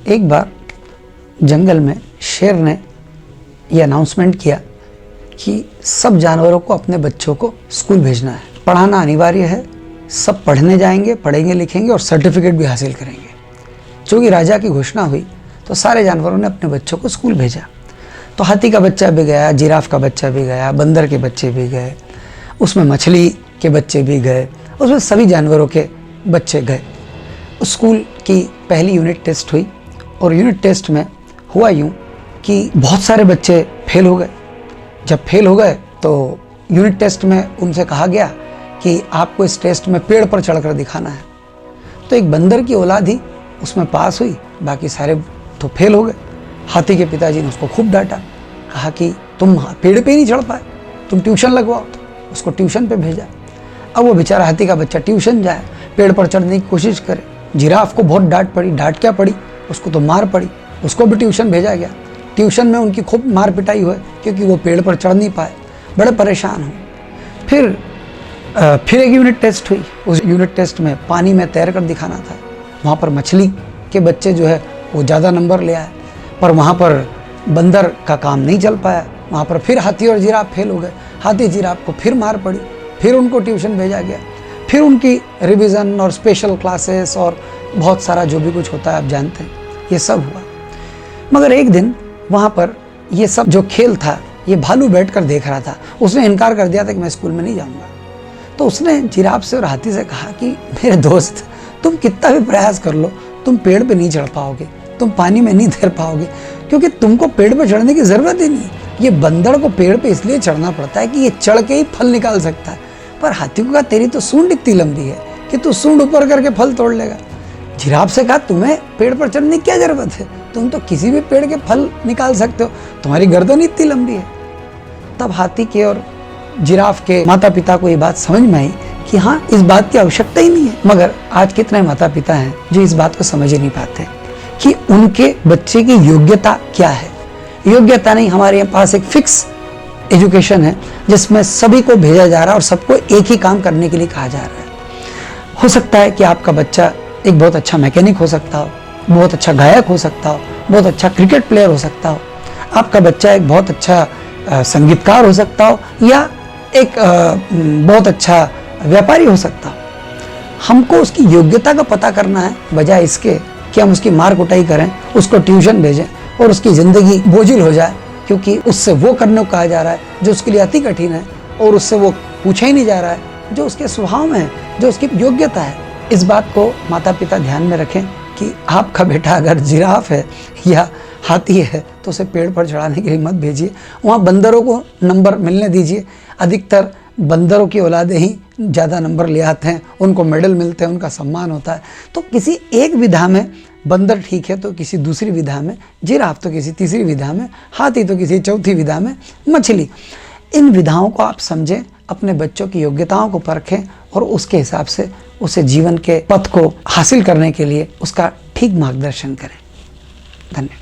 एक बार जंगल में शेर ने यह अनाउंसमेंट किया कि सब जानवरों को अपने बच्चों को स्कूल भेजना है, पढ़ाना अनिवार्य है, सब पढ़ने जाएंगे, पढ़ेंगे लिखेंगे और सर्टिफिकेट भी हासिल करेंगे। चूँकि राजा की घोषणा हुई तो सारे जानवरों ने अपने बच्चों को स्कूल भेजा। तो हाथी का बच्चा भी गया, जिराफ का बच्चा भी गया, बंदर के बच्चे भी गए, उसमें मछली के बच्चे भी गए, उसमें सभी जानवरों के बच्चे गए। उस स्कूल की पहली यूनिट टेस्ट हुई और यूनिट टेस्ट में हुआ यूँ कि बहुत सारे बच्चे फेल हो गए। जब फेल हो गए तो यूनिट टेस्ट में उनसे कहा गया कि आपको इस टेस्ट में पेड़ पर चढ़कर दिखाना है। तो एक बंदर की औलाद ही उसमें पास हुई, बाकी सारे तो फेल हो गए। हाथी के पिताजी ने उसको खूब डांटा, कहा कि तुम पेड़ पे नहीं चढ़ पाए, तुम ट्यूशन लगवाओ। उसको ट्यूशन पे भेजा। अब वो बेचारा हाथी का बच्चा ट्यूशन जाए, पेड़ पर चढ़ने की कोशिश करे। जिराफ को बहुत डांट पड़ी, डांट क्या पड़ी, उसको तो मार पड़ी, उसको भी ट्यूशन भेजा गया। ट्यूशन में उनकी खूब मार पिटाई हुई क्योंकि वो पेड़ पर चढ़ नहीं पाए, बड़े परेशान हो। फिर एक यूनिट टेस्ट हुई। उस यूनिट टेस्ट में पानी में तैर कर दिखाना था। वहाँ पर मछली के बच्चे जो है वो ज़्यादा नंबर ले आए, पर वहाँ पर बंदर का काम नहीं चल पाया। वहाँ पर फिर हाथी और जिराफ फेल हो गए। हाथी जिराफ को फिर मार पड़ी, फिर उनको ट्यूशन भेजा गया। फिर उनकी रिवीजन और स्पेशल क्लासेस और बहुत सारा जो भी कुछ होता है आप जानते हैं, ये सब हुआ। मगर एक दिन वहाँ पर ये सब जो खेल था, ये भालू बैठकर देख रहा था। उसने इनकार कर दिया था कि मैं स्कूल में नहीं जाऊँगा। तो उसने जिराफ से और हाथी से कहा कि मेरे दोस्त, तुम कितना भी प्रयास कर लो, तुम पेड़ पे नहीं चढ़ पाओगे, तुम पानी में नहीं तैर पाओगे, क्योंकि तुमको पेड़ पे चढ़ने की ज़रूरत ही नहीं। ये बंदर को पेड़ पे इसलिए चढ़ना पड़ता है कि ये चढ़ के ही फल निकाल सकता है। पर हाथी को कहा तेरी तो सूंड इतनी लंबी है कि तू सूंड ऊपर करके फल तोड़ लेगा। जिराफ से कहा तुम्हें पेड़ पर चढ़ने की क्या ज़रूरत है, तुम तो किसी भी पेड़ के फल निकाल सकते हो, तुम्हारी गर्दन इतनी लंबी है। तब हाथी के और जिराफ के माता पिता को ये बात समझ में आई कि हाँ, इस बात की आवश्यकता ही नहीं है। मगर आज कितने माता पिता हैं जो इस बात को समझ ही नहीं पाते कि उनके बच्चे की योग्यता क्या है। योग्यता नहीं, हमारे पास एक फिक्स एजुकेशन है जिसमें सभी को भेजा जा रहा है और सबको एक ही काम करने के लिए कहा जा रहा है। हो सकता है कि आपका बच्चा एक बहुत अच्छा मैकेनिक हो सकता हो, बहुत अच्छा गायक हो सकता हो, बहुत अच्छा क्रिकेट प्लेयर हो सकता हो, आपका बच्चा एक बहुत अच्छा संगीतकार हो सकता हो, या एक बहुत अच्छा व्यापारी हो सकता हो। हमको उसकी योग्यता का पता करना है, बजाय इसके कि हम उसकी मार कुटाई करें, उसको ट्यूशन भेजें और उसकी ज़िंदगी बोझिल हो जाए, क्योंकि उससे वो करने को कहा जा रहा है जो उसके लिए अति कठिन है और उससे वो पूछा ही नहीं जा रहा है जो उसके स्वभाव में है, जो उसकी योग्यता है। इस बात को माता पिता ध्यान में रखें कि आपका बेटा अगर जिराफ है या हाथी है तो उसे पेड़ पर चढ़ाने के लिए मत भेजिए। वहाँ बंदरों को नंबर मिलने दीजिए। अधिकतर बंदरों की औलादें ही ज़्यादा नंबर ले आते हैं, उनको मेडल मिलते हैं, उनका सम्मान होता है। तो किसी एक विधा में बंदर ठीक है तो किसी दूसरी विधा में जिराफ, तो किसी तीसरी विधा में हाथी, तो किसी चौथी विधा में मछली। इन विधाओं को आप समझें, अपने बच्चों की योग्यताओं को परखें और उसके हिसाब से उसे जीवन के पथ को हासिल करने के लिए उसका ठीक मार्गदर्शन करें। धन्यवाद।